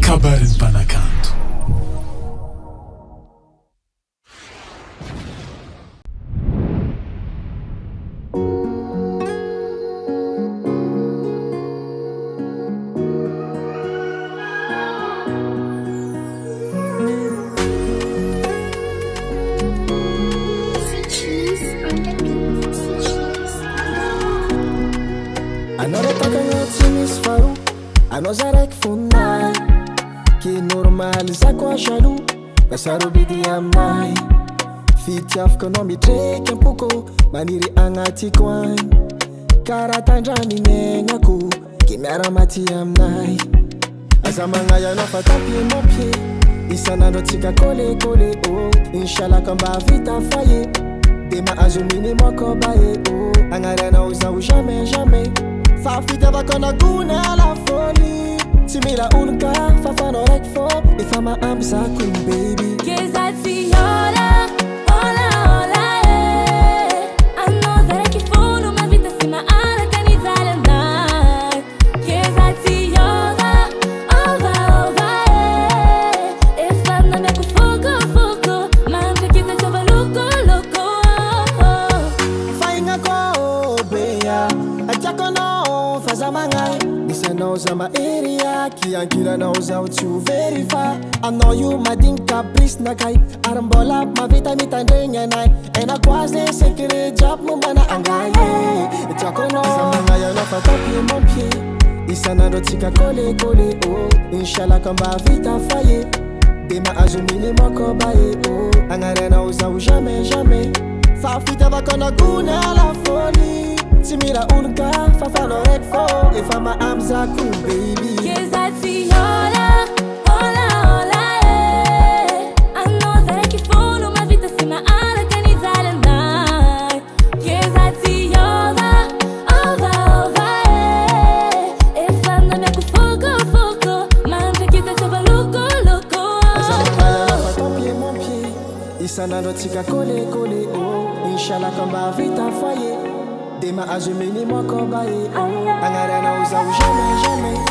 kabarin'ny mpanakanto. Anao retaka agnaty misy faroa, anao za raiky fonay. Ke normal za koa jaloux, ka sarobidy aminay. Fitiavako anao mitreky ampoko, maniry agnatiko agny. Karaha tandrany megnako, ke miara-maty aminay. Aza magnay anao fa tapie mon pied, isan'andro atsika kôlekôle oh. Inshallah ka mba vita faye, de mahazo minimo ko bae oh. Agnaranao zaho jamais jamais, fa fitiavako anagona la folie. Tsy mila olonka fa fanao raiky fô, efa mahampy zako baby. Keza tiora, hola hola anao za raiky fôno mavita sy maaraka ny zalanay. Keza tiora, ova ova efa namiako fokofoko, mampy keza tsova lokoloko. Fainako bea, atiako anao fa za magnay. Misy anao za maeria, kiankilanao zaho tsy ho verifa. Anao io madinika caprice nakay, ary mbola mavita mitandregny anay. Hainako azy le secret jiaby mombana angay tiako anao za magnay anao fa tapie mon pied, isan'andro atsika kôlekôle oh. Inshallah ka mba vita faye, de mahazo minimo ko bae oh. Agnaranao zaho jamais jamais, fa fitiavako anagona la folie. Tsy mila olonka fa fanao raiky fô, efa mahampy zako baby. Keza tiora, hola hola anao za raiky fôno mavita sy maaraka ny zalanay. Keza tiora, ova ova efa namiako fokofoko, mampy keza tsova lokoloko. Aza magnay anao fa tapie mon pied, isan'andro atsika kôlekôle oh. Inshallah ka mba vita faye, de mahazo minimo ko bae oh. Agnaranao zaho jamais jamais.